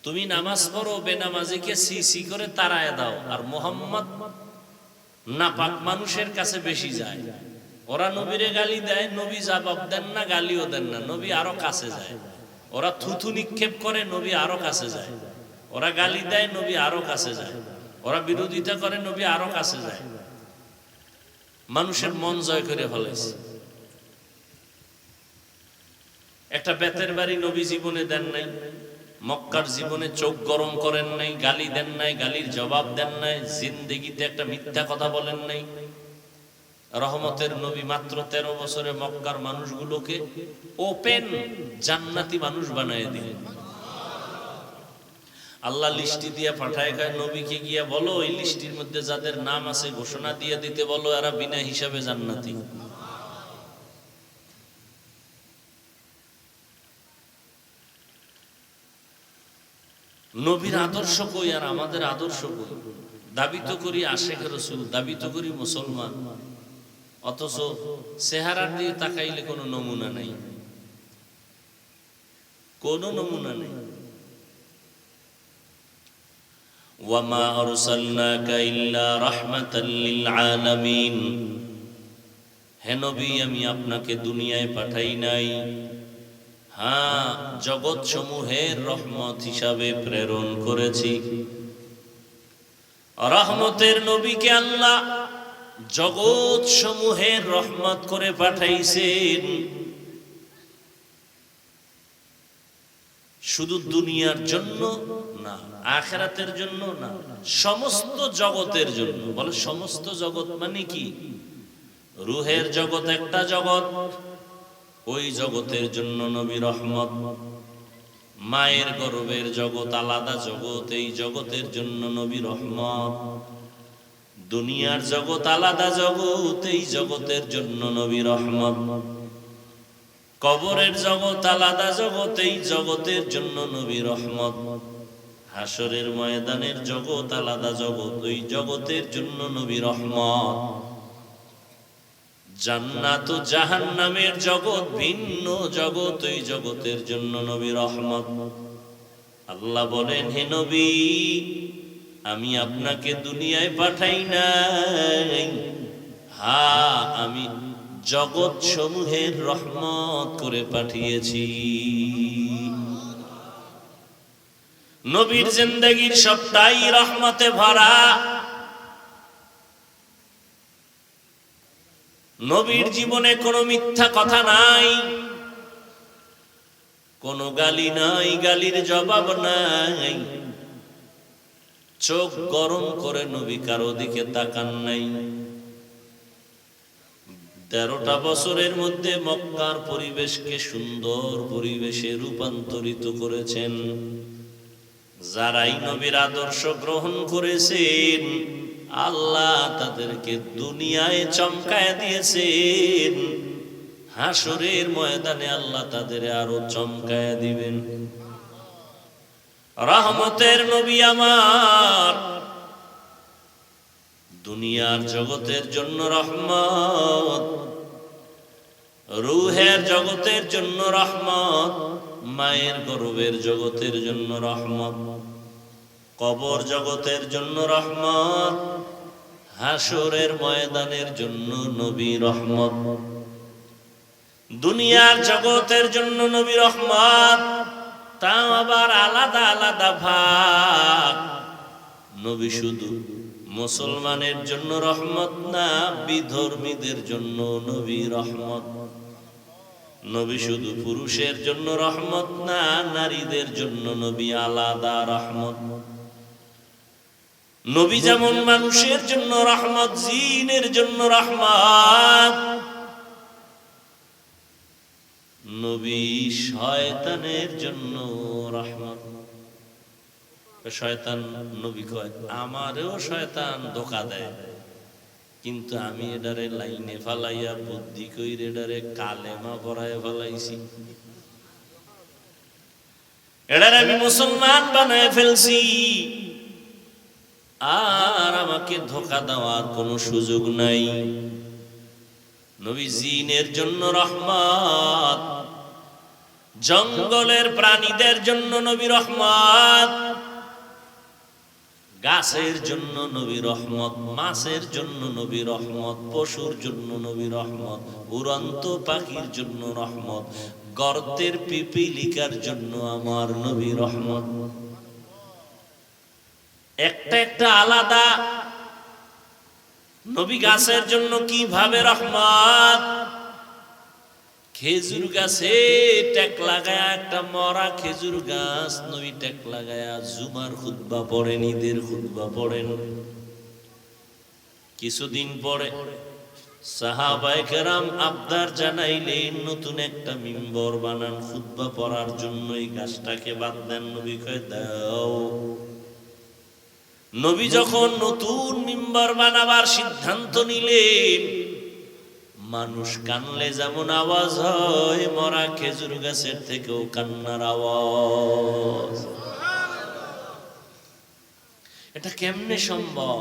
তুমি নামাজ পড়ো, বেনামাজিকে সি করে তাড়ায় দাও, আর মুহাম্মদ নাপাক মানুষের কাছে বেশি যায়। ওরা নবীরে গালি দেয়, নবী জবাব দেন না, গালিও দেন না, নবী আরো কাছে যায়। ওরা থুথু নিক্ষেপ করে, নবী আরো কাছে যায়। ওরা গালি দেয়, নবী আরো কাছে যায়। ওরা বিরোধিতা করে, নবী আরো কাছে যায়। মানুষের মন জয় করে ফেলেছে। একটা বেতের বাড়ি নবী জীবনে দেন নাই, মক্কার জীবনে চোখ গরম করেন নাই, গালি দেন নাই, গালির জবাব দেন নাই, জিন্দেগিতে একটা মিথ্যা কথা বলেন নাই। রহমতের নবী মাত্র 13 বছরে মক্কার মানুষগুলোকে ওপেন জান্নাতি মানুষ বানায় দিলেন। আল্লাহ লিস্টি দিয়ে পাঠায়, কয় নবীকে গিয়া বলো এই লিস্টির মধ্যে যাদের নাম আছে ঘোষণা দিয়ে দিতে বলো, এরা বিনা হিসাবে জান্নাতি। নবীর আদর্শ কই আর আমাদের আদর্শ কই? দাবি তো করি আশেখ রাসূল, দাবি তো করি মুসলমান, অথচ চেহারার দিয়ে তাকাইলে কোনো নমুনা নাই, কোনো নমুনা নেই। ওয়ামা আরসালনাকা ইল্লা রাহমাতাল লিল আলামিন, হে নবী আমি আপনাকে দুনিয়ায় পাঠাই নাই, হ্যাঁ জগৎ সমূহের রহমত হিসাবে প্রেরণ করেছি। রহমতের নবীকে আল্লাহ জগৎ সমূহের রহমত করে পাঠাইছেন। শুধু দুনিয়ার জন্য না, আখিরাতের জন্য না, সমস্ত জগতের জন্য। বলে সমস্ত জগৎ মানে কি? রূহের জগৎ একটা জগৎ, ওই জগতের জন্য নবী রহমত। মায়ের গর্ভের জগৎ আলাদা জগৎ, এই জগতের জন্য নবী রহমত। দুনিয়ার জগৎ আলাদা জগৎ, এই জগতের জন্য নবী রহমত। কবরের জগৎ আলাদা জগৎ, এই জগতের জন্য নবী রহমত। হাসরের ময়দানের জগৎ আলাদা জগৎ, ওই জগতের জন্য নবী রহমত। জান্নাত ও জাহান্নামের জগৎ ভিন্ন জগৎ, ওই জগতের জন্য নবী রহমত। আল্লাহ বলেন হে নবী আমি আপনাকে দুনিয়ায় পাঠাই নাই, হ্যাঁ আমি জগৎ সমূহের রহমত করে পাঠিয়েছি। নবীর জিন্দেগীর সবটাই রহমতে ভরা। নবীর জীবনে কোনো মিথ্যা কথা নাই, কোনো গালি নাই, গালির জবাব নাই। চোখ গরম করে নবী কারো দিকে তাকান নাই। 13টা বছরের মধ্যে মক্কার পরিবেশকে সুন্দর পরিবেশে রূপান্তরিত করেছেন। যারাই নবীর আদর্শ গ্রহণ করেছেন আল্লাহ তাদেরকে দুনিয়ায় চমকায় দিয়েছেন, হাসরের ময়দানে আল্লাহ তাদের আরো চমকায় দিবেন। রহমতের নবী আমার দুনিয়ার জগতের জন্য রহমত, রূহের জগতের জন্য রহমত, মায়ের গর্ভের জগতের জন্য রহমত, কবর জগতের জন্য রহমত, হাসরের ময়দানের জন্য নবী রহমত। দুনিয়ার জগতের জন্য নবী রহমত, তাও আবার আলাদা আলাদা ভাগ। নবী শুধু মুসলমানের জন্য রহমত না, বিধর্মীদের জন্য নবী রহমত। নবী শুধু পুরুষের জন্য রহমত না, নারীদের জন্য নবী আলাদা রহমত। নবী যেমন মানুষের জন্য রহমত, জিনের জন্য রহমত, নবী শয়তানের জন্য রহমত। শয়তান নবী কয় আমারও শয়তান ধোঁকা দেয়, কিন্তু আমি এটারে লাইনে ফালাইয়া বুদ্ধি কইরে এটারে কালেমা পড়ায় ফেলাইছি, এটারে আমি মুসলমান বানায় ফেলছি, আর আমাকে ধোঁকা দেওয়ার কোনো সুযোগ নাই। নবী জিনের জন্য রহমত, জঙ্গলের প্রাণীদের জন্য নবী রহমত, গাছের জন্য নবী রহমত, মাছের জন্য নবী রহমত, পশুর জন্য নবী রহমত, উড়ন্ত পাখির জন্য রহমত, গর্তের পিপিলিকার জন্য আমার নবী রহমত। একটা একটা আলাদা। নবী গাছের জন্য কিভাবে রহমত, খেজুর গাছে টেক লাগায়া, একটা মরা খেজুর গাছ নবী টেক লাগায়া জুমার খুতবা পড়েন, ঈদের খুতবা পড়েন। কিছুদিন পরে সাহাবায়ে কেরাম আবদার জানাইলেন নতুন একটা মিম্বর বানান খুতবা পড়ার জন্য, এই গাছটাকে বাদ দেন। নবী কয় দাও। নবী যখন নতুন মিম্বর বানাবার সিদ্ধান্ত নিলেন, মানুষ কানলে যেমন আওয়াজ হয়, মরা খেজুর গাছের থেকেও কান্নার আওয়াজ। এটা কেমনে সম্ভব?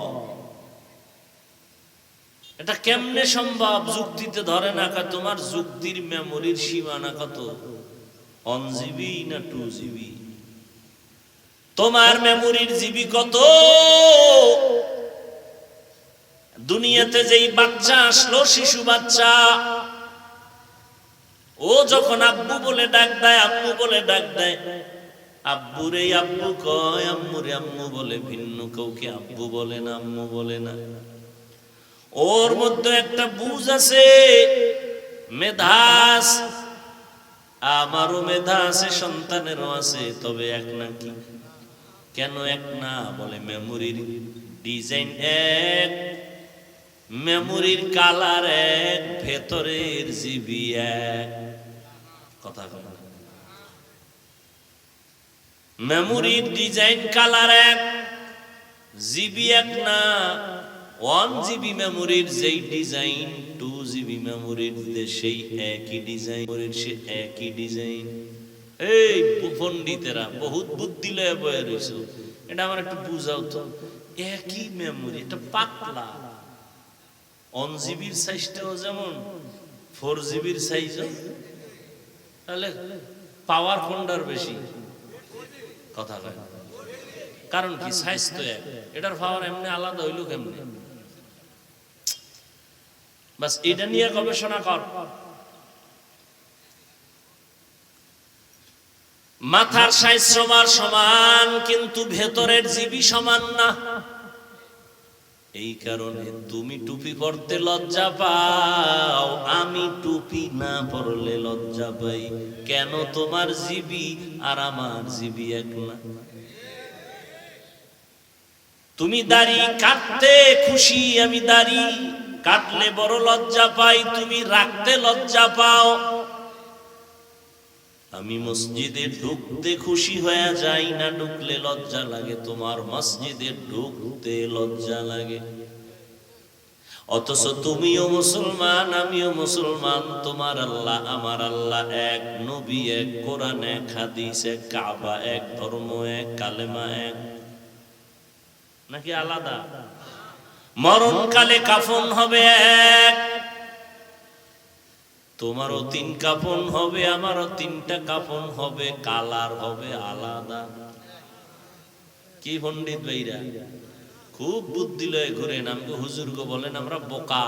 এটা কেমনে সম্ভব? যুক্তিতে ধরে না। তোমার যুক্তির মেমোরির সীমানা কত? 1 GB না 2 GB? তোমার মেমোরির জিবি কত? দুনিয়াতে যেই বাচ্চা আসলো, শিশু বাচ্চা, ও যখন আব্বু বলে ডাক দেয়, আম্মু বলে ডাক দেয়, আব্বুরে আব্বু কয়, আম্মুরে আম্মু বলে, ভিন্ন কাউকে আব্বু বলে না, আম্মু বলে না। ওর মধ্যে একটা বুঝ আছে, মেধাস। আমারও মেধা আছে, সন্তানেরও আছে, তবে এক নাকি। কেন এক না? বলে মেমোরির ডিজাইন এক, মেমোরির কালার এক, ভেতরের জিবি এক। কথা বলে মেমোরির ডিজাইন কালার এক, জিবি এক না। 1 GB মেমোরির যেই ডিজাইন, 2 GB মেমোরির সেই একই ডিজাইন, সে একই ডিজাইন। এই পণ্ডিতেরা বহুত বুদ্ধি লয়ে বয়ে রইছ, এটা আমার একটু বুঝাও তো। একই মেমোরি, এটা পাতলা। 1 GBর সাইজটাও যেমন, 4 GBর সাইজও, তাহলে পাওয়ার কোনটার বেশি? কথা কয় কারণ কি? সাইজ তো এক, এটার পাওয়ার এমনি আলাদা হইল কেমনে? বাস এটা নিয়ে গবেষণা কর। মাথার সাইজ সবার সমান, কিন্তু ভেতরের জিবি সমান না। এই কারণে তুমি টুপি পরতে লজ্জা পাও, আমি টুপি না পরলে লজ্জা পাই। কেন? তোমার জিবি আর আমার জিবি এক না। তুমি দাড়ি কাটতে খুশি, আমি দাড়ি কাটলে বড় লজ্জা পাই, তুমি রাখতে লজ্জা পাও। আমি মসজিদে ঢুকতে খুশি হয়ে যাই না, ঢুকলে লজ্জা লাগে, তোমার মসজিদে ঢুকতে লজ্জা লাগে। অথচ তুমিও মুসলমান, আমিও মুসলমান, তোমার আল্লাহ আমার আল্লাহ এক, নবী এক, কোরআন এক, হাদিস এক, কাবা এক, ধর্ম এক, কালেমা এক। নাকি আলাদা? মরণকালে কাফন হবে এক, তোমারও 3 কাফন হবে, আমারও 3টা কাফন হবে, কালার হবে আলাদা। কি পণ্ডিত ভাইরা খুব বুদ্ধি লয়ে ঘুরেন, আমাকে হুজুর গো বলেন আমরা বোকা।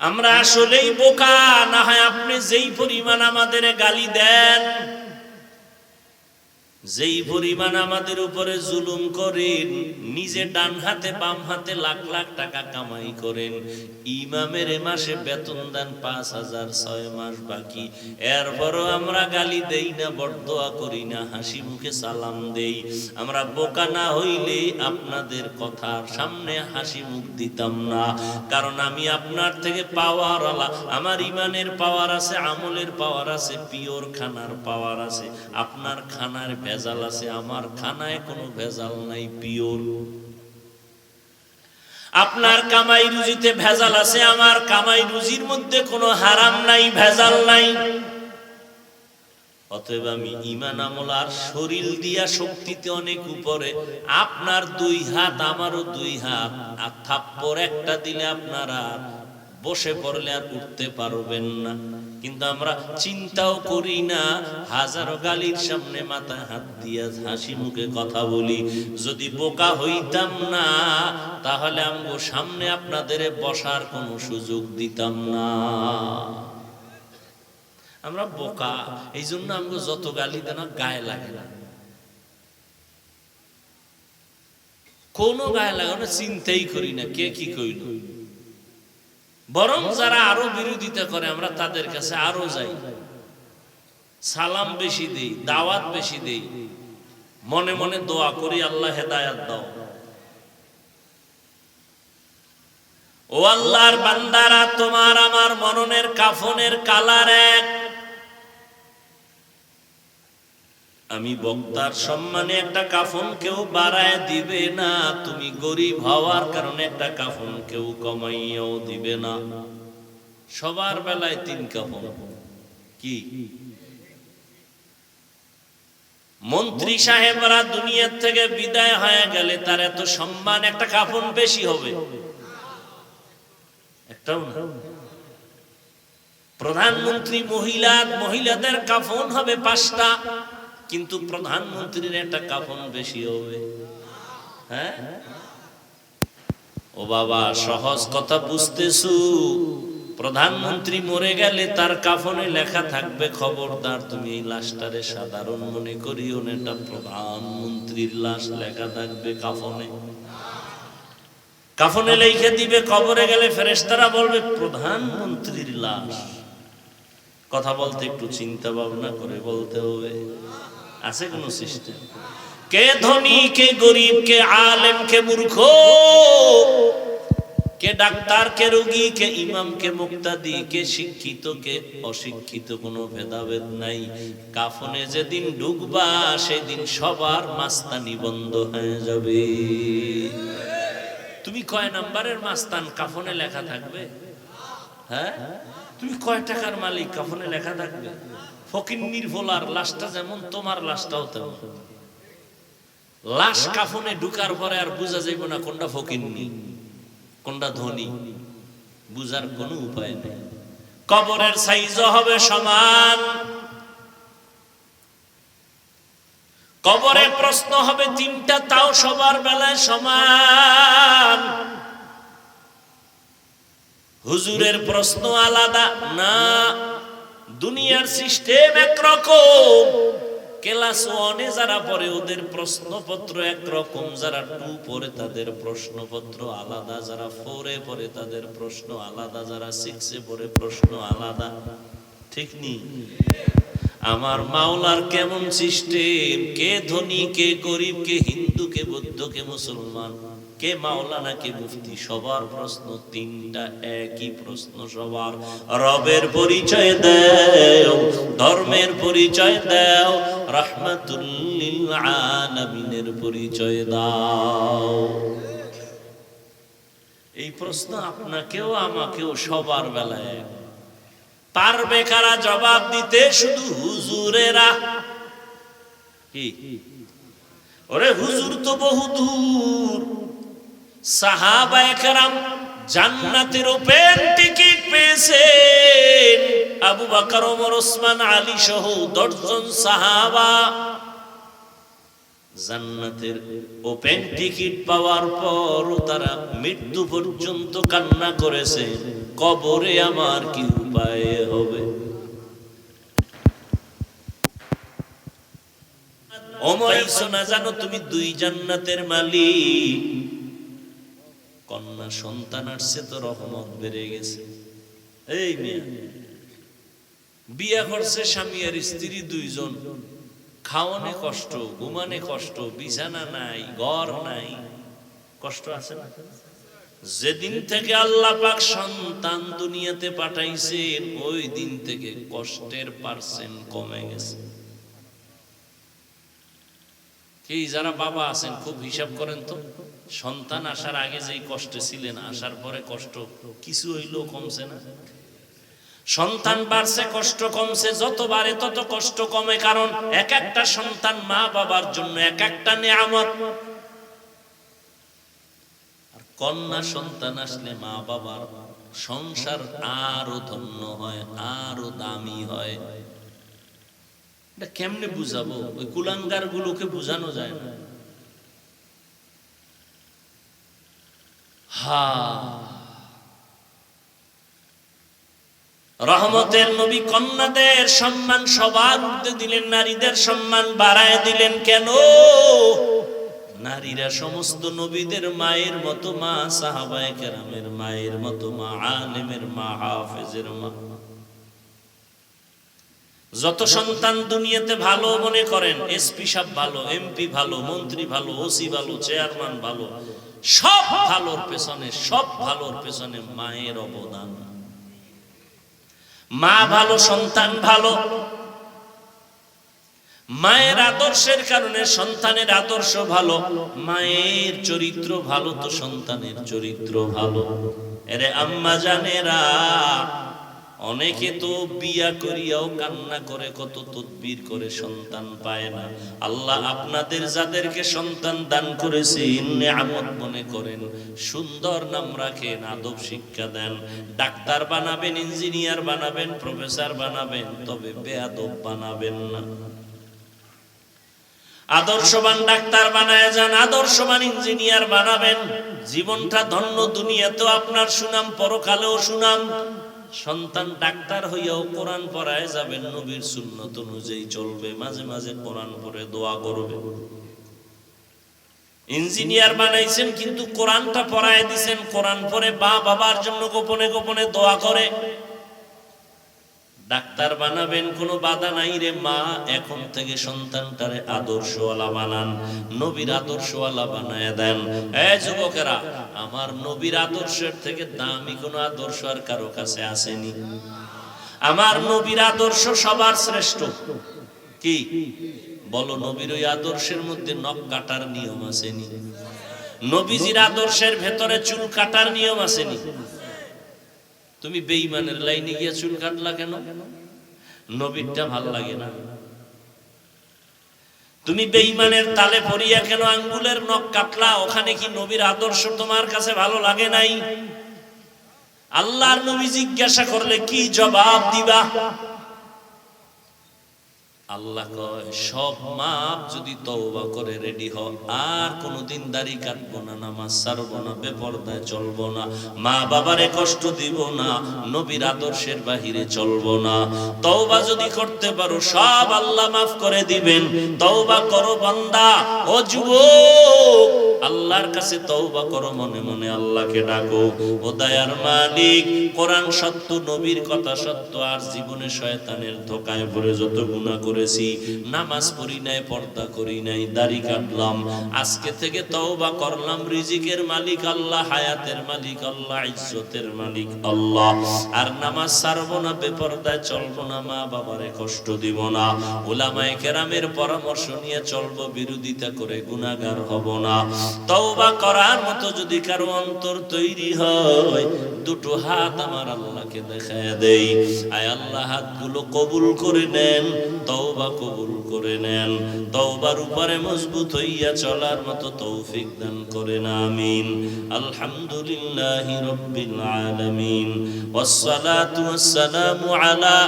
আমরা আসলেই বোকা, না হয় আপনি যেই পরিমাণ আমাদের গালি দেন, যেই পরিমাণ আমাদের উপরে জুলুম করেন, নিজে ডান হাতে বাম হাতে লাখ লাখ টাকা কামাই করেন, ইমামের এ মাসে বেতন দেন 5,000, 6 মাস বাকি, এরপরও আমরা গালি দেই না, বরদোয়া করি না, হাসি মুখে সালাম দেই। আমরা বোকা না হইলে আপনাদের কথার সামনে হাসি মুখ দিতাম না, কারণ আমি আপনার থেকে পাওয়ার আলা, আমার ইমানের পাওয়ার আছে, আমলের পাওয়ার আছে, পিওর খানার পাওয়ার আছে। আপনার খানার ভেজাল আছে, আমার খানায় কোনো ভেজাল নাই, পিওর। আপনার কামাই রুজিতে ভেজাল আছে, আমার কামাই রুজির মধ্যে কোনো হারাম নাই, ভেজাল নাই। অতএব আমি ঈমান আমল আর শরীর দিয়া শক্তিতে অনেক উপরে। আপনার 2 হাত, আমারও 2 হাত, আর থাপ্পড় একটা দিলে আপনারা বসে পড়লে আর উঠতে পারবেন না। কিন্তু আমরা চিন্তাও করি না, হাজারো গালির সামনে মাথা হাত দিয়া হাসি মুখে কথা বলি। যদি বোকা হইতাম না, তাহলে আমগো সামনে আপনাদের বসার কোনো সুযোগ দিতাম না। আমরা বোকা, এই জন্য আমগো যত গালি দেন গায়ে লাগে না, কোনো গায়ে লাগে না, চিন্তাই করি না কে কি কইল। বরং যারা আরো বিরোধিতা করে আমরা তাদের কাছে আরো যাই, সালাম বেশি দেই, দাওয়াত বেশি দেই, মনে মনে দোয়া করি আল্লাহ হেদায়েত দাও। ও আল্লাহর বান্দারা, তোমার আমার মননের কাফনের কালার এক। আমি বক্তার সম্মানে একটা কাফন কেউ বাড়ায় দিবে না, তুমি গরিব হওয়ার কারণে একটা কাফন কেউ কমাইয়াও দিবে না। সবার বেলায় 3 কাফন। কি মন্ত্রী সাহেবরা দুনিয়া থেকে বিদায় হয়ে গেলে তার এত সম্মান, একটা কাফন বেশি হবে? একটাও না। প্রধানমন্ত্রী মহিলাদের কাফন হবে 5টা, কিন্তু প্রধানমন্ত্রীর একটা কাফন বেশি হবে। হ্যাঁ ও বাবা, সহজ কথা বুঝতেছু? প্রধানমন্ত্রী মরে গেলে তার কাফনে লেখা থাকবে, খবরদার তুমি এই লাশটারে সাধারণ মনে করিও না, এটা প্রধানমন্ত্রীর লাশ, লেখা থাকবে কাফনে। কাফনে লিখে দিবে, কবরে গেলে ফেরেশতারা বলবে প্রধানমন্ত্রীর লাশ। কথা বলতে একটু চিন্তা ভাবনা করে বলতে হবে। আছে কোন সিস্টেম? কে ধনী, কে গরিব, কে আলেম, কে মূর্খ, কে ডাক্তার, কে রোগী, কে ইমাম, কে মুক্তাদি, কে শিক্ষিত, কে অশিক্ষিত, কোনো ভেদাভেদ নাই। কাফনে যেদিন ঢুকবা সেদিন সবার মাস্তানি বন্ধ হয়ে যাবে। তুমি কয় নাম্বারের মাস্তান, কাফনে লেখা থাকবে। হ্যাঁ, তুমি কয় টাকার মালিক, কাফনে লেখা থাকবে। ফকিন্নির ভোলার লাশটা যেমন, তোমার লাশটাও তেমন। লাশ কাফনে ঢুকার পরে আর বুঝা যাইব না কোনটা ফকিন্নি কোনটা ধনী, বুঝার কোনো উপায় নেই। কবরের সাইজও হবে সমান, কবরে প্রশ্ন হবে 3টা, তাও সবার বেলায় সমান। হুজুরের প্রশ্ন আলাদা না, দুনিয়ার সিস্টেম একরকম। ক্লাস 1 যারা পড়ে ওদের প্রশ্নপত্র একরকম, যারা 2 পড়ে তাদের প্রশ্নপত্র আলাদা, যারা 4 পড়ে তাদের প্রশ্ন আলাদা, যারা 6 পড়ে প্রশ্ন আলাদা। ঠিক নি? আমার মাওলার কেমন সিস্টেম? কে ধনী, কে গরিব, কে হিন্দু, কে বৌদ্ধ, কে মুসলমান, কে মাওলানা, কে মুফতি, সবার প্রশ্ন 3টা, একই প্রশ্ন সবার। রবের পরিচয় দাও, ধর্মের পরিচয় দাও, রাহমাতুল লিল আলামিনের পরিচয় দাও। এই প্রশ্ন আপনাকেও আমাকেও সবার বেলায়। পারবে কারা জবাব দিতে? শুধু হুজুরেরা। কি ওরে হুজুর তো বহু দূর। সাহাবায়ে কেরাম জান্নাতের ওপেন টিকিট পেয়েছেন। আবু বকর, ওমর, ওসমান, আলী সহ 10 জন সাহাবা জান্নাতের ওপেন টিকিট পাওয়ার পর তারা মৃত্যু পর্যন্ত কান্না করেছে, কবরে আমার কি উপায় হবে? পাইছো না জানো তুমি দুই জান্নাতের মালিক। কন্যা সন্তান আসছে তো রহমত বেড়ে গেছে। এই মেয়ে বিয়ে করছে স্বামী আর স্ত্রী দুইজন, খাওয়ানে কষ্ট, ঘুমানে কষ্ট, বিছানা নাই, ঘর নাই, কষ্ট আছে না? যেদিন থেকে আল্লাহ পাক সন্তান দুনিয়াতে পাঠাইছেন ওই দিন থেকে কষ্টের পার্সেন্ট কমে গেছে। কি যারা বাবা আছেন খুব হিসাব করেন তো, সন্তান আসার আগে যেই কষ্টে ছিলেন আসার পরে কষ্ট কিছু হইলেও কমছে না? সন্তান বাড়ছে কষ্ট কমছে, যত বাড়ে তত কষ্ট কমে, কারণ এক একটা সন্তান মা বাবার জন্য এক একটা নিয়ামত। আর কন্যা সন্তান আসলে মা বাবার সংসার আরো ধন্য হয়, আরো দামি হয়। এটা কেমনে বুঝাবো? ওই কুলাঙ্গার গুলোকে বুঝানো যায় না। রহমতের নবী কন্যাদের সম্মান সবার ঊর্ধ্বে দিলেন, নারীদের সম্মান বাড়ায় দিলেন। কেন? নারীরা সমস্ত নবীদের মায়ের মতো মা, সাহাবায়ে কেরামের মায়ের মতো মা, আলেমের মা, হাফেজের মা। যত সন্তান দুনিয়াতে ভালো মনে করেন, এসপি সাহেব ভালো, এমপি ভালো, মন্ত্রী ভালো, ওসি ভালো, চেয়ারম্যান ভালো, সব ভালোর পেছনে, সব ভালোর পেছনে মায়ের অবদান। মা ভালো, সন্তান ভালো। মায়ের আদর্শের কারণে সন্তানের আদর্শ ভালো, মায়ের চরিত্র ভালো তো সন্তানের চরিত্র ভালো। এরে আম্মা জানেরা, অনেকে তো বিয়া করিয়াও কান্না করে, কত তদবির করে সন্তান পায় না। আল্লাহ আপনাদের যাদেরকে সন্তান দান করেছেন নিয়ামত মনে করেন, সুন্দর নাম রাখেন, আদব শিক্ষা দেন। ডাক্তার বানাবেন, ইঞ্জিনিয়ার বানাবেন, প্রফেসর বানাবেন, তবে বেয়াদব বানাবেন না। আদর্শবান ডাক্তার বানায় যান, আদর্শবান ইঞ্জিনিয়ার বানাবেন, জীবনটা ধন্য। দুনিয়াতেও আপনার সুনাম, পরকালেও সুনাম। সন্তান ডাক্তার হইয়াও কোরআন পড়ায় যাবেন, নবীর সুন্নত অনুযায়ী চলবে, মাঝে মাঝে কোরআন পড়ে দোয়া করবে। ইঞ্জিনিয়ার বানাইছেন কিন্তু কোরআনটা পড়ায় দিছেন, কোরআন পড়ে বাবার জন্য গোপনে গোপনে দোয়া করে। ডাক্তার বানাবেন, কোনো বাধা নাই রে মা, এখন থেকে সন্তানটারে আদর্শওয়ালা বানান, নবীর আদর্শওয়ালা বানায় দেন। এই যুবকেরা, আমার নবীর আদর্শের থেকে দামি কোনো আদর্শ আর কারো কাছে আসেনি। আমার নবীর আদর্শ সবার শ্রেষ্ঠ। কি বলো? নবীর ওই আদর্শের মধ্যে নখ কাটার নিয়ম আসেনি? নবীজির আদর্শের ভেতরে চুল কাটার নিয়ম আসেনি? তুমি বেঈমানের লাইনে গিয়া চুল কাটলা কেন? নবীরটা ভাল লাগে না? তুমি বেঈমানের তালে পড়িয়া কেন আঙ্গুলের নখ কাটলা? ওখানে কি নবীর আদর্শ তোমার কাছে ভালো লাগে নাই? আল্লাহর নবী জিজ্ঞাসা করলে কি জবাব দিবা? আল্লাহ কয়, সব মাপ যদি তওবা করে রেডি হও, আর কোনদিন দাড়ি কাটবো না, নামাজ ছাড়বো না, বেপরদায় চলবো না, মা বাবারে কষ্ট দিব না, নবীর আদর্শের বাহিরে চলবো না। তওবা যদি করতে পারো সব আল্লাহ মাফ করে দিবেন। তওবা করো বান্দা, ও যুবক, আল্লাহর কাছে তওবা করো, মনে মনে আল্লাহকে ডাকো। ও দয়ার মালিক, কোরআন সত্য, নবীর কথা সত্য, আর জীবনে শয়তানের ধোকায় পড়ে যত গুনাহ করেছি, নামাজ পড়ি নাই, পর্দা করি নাই, দাড়ি কাটলাম, আজকে থেকে তওবা করলাম। রিজিকের মালিক আল্লাহ, হায়াতের মালিক আল্লাহ, ইজ্জতের মালিক আল্লাহ। আর নামাজ ছাড়বো না, বেপরদায় চলবো না, মা বাবারে কষ্ট দিব না, উলামায়ে কেরামের পরামর্শ নিয়ে চলবো, বিরোধিতা করে গুনাহগার হব না। তওবা করার মতো যদি কারো অন্তর তৈরি হয়, দুটো হাত আমার আল্লাহকে দেখায় দেই। আয় আল্লাহ, হাতগুলো কবুল করে নেন, তওবা কবুল করে নেন, তওবার উপরে মজবুত হইয়া চলার মতো তৌফিক দান করেন, আমিন। আলহামদুলিল্লাহি রাব্বিল আলামিন, ওয়াসসালাতু ওয়াসসালামু আলা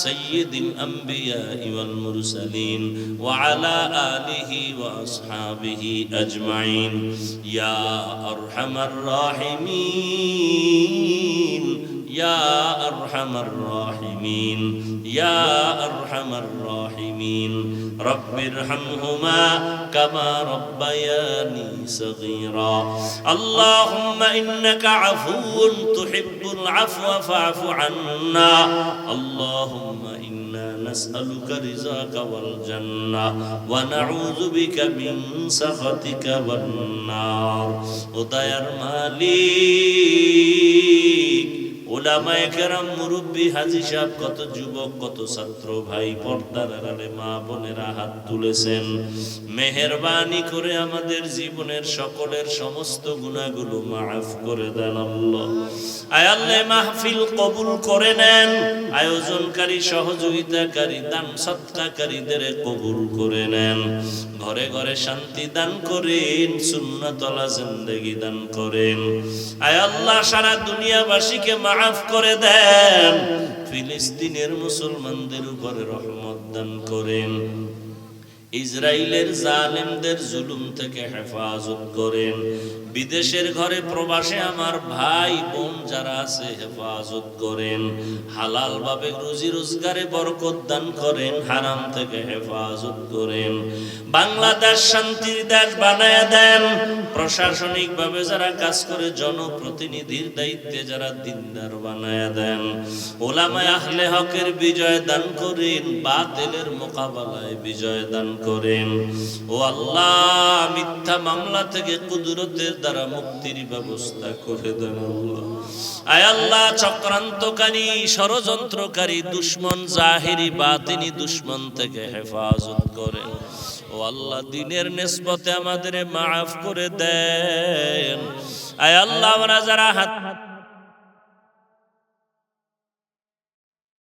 সাইয়্যিদিল আমবিয়া ওয়াল মুরসালিন ওয়া আলা আলিহি ওয়া আসহাবিহি আজমাইন। ইয়া আরহামার রাহিমিন, ইয়া আরহামার রাহিমিন, ইয়া আরহামার রাহিমিন। রব্বিরহামহুমা কামা রব্বায়ানি সগীরা। আল্লাহুম্মা ইন্নাকা আফুউন তুহিব্বুল আফওয়া ফা'ফু আন্না। আল্লাহুম্মা ইন্না নাসআলুকা রিযাকা ওয়াল জান্নাহ ওয়া নাউযু বিকা মিন সাখাতিকা ওয়ান নার। ও দয়ার মালিক, ওলামায়ে কেরাম, মুরব্বী, হাজী সাহেব, কত যুবক, কত ছাত্র ভাই, পর্দার আড়ালে মা বোনেরা হাত তুলেছেন। মেহেরবানি করে আমাদের জীবনের সকলের সমস্ত গুনাহগুলো মাফ করে দেন আল্লাহ। আয় আল্লাহ, মাহফিল কবুল করে নেন। আয়োজনকারী, সহযোগিতাকারী, দান সদকাকারীদের কবুল করে নেন। ঘরে ঘরে শান্তি দান করেন, সুন্নাতওয়ালা জিন্দেগি দান করেন। আয় আল্লাহ, সারা দুনিয়াবাসীকে মাফ করে দেন। ফিলিস্তিনের মুসলমানদের উপরে রহমত দান করেন। ইসরায়েলের জালেমদের জুলুম থেকে হেফাজত করেন। বিদেশের ঘরে প্রবাসে আমার ভাই বোন যারা আছে হেফাজত করেন। হালাল ভাবে রুজি রোজগারে বরকত দান করেন, হারাম থেকে হেফাজত করেন। বাংলাদেশ শান্তির দেশ বানায় দেন। প্রশাসনিক ভাবে যারা কাজ করে, জনপ্রতিনিধির দায়িত্বে যারা দিনদার বানায় দেন। ওলামায়ে আহলে হকের বিজয় দান করেন, বাতিলের মোকাবেলায় বিজয় দান করেন। ও আল্লাহ, মিথ্যা মামলা থেকে কুদরতের দ্বারা মুক্তির ব্যবস্থা করে দেন আল্লাহ। আয় আল্লাহ, চক্রান্তকারী, ষড়যন্ত্রকারী দুশমন, জাহেরি বাতিনি দুশমন থেকে হেফাজত করেন। ও আল্লাহ, দিনের নিসবতে আমাদের মাফ করে দেন। আয় আল্লাহ, আমরা যারা হাত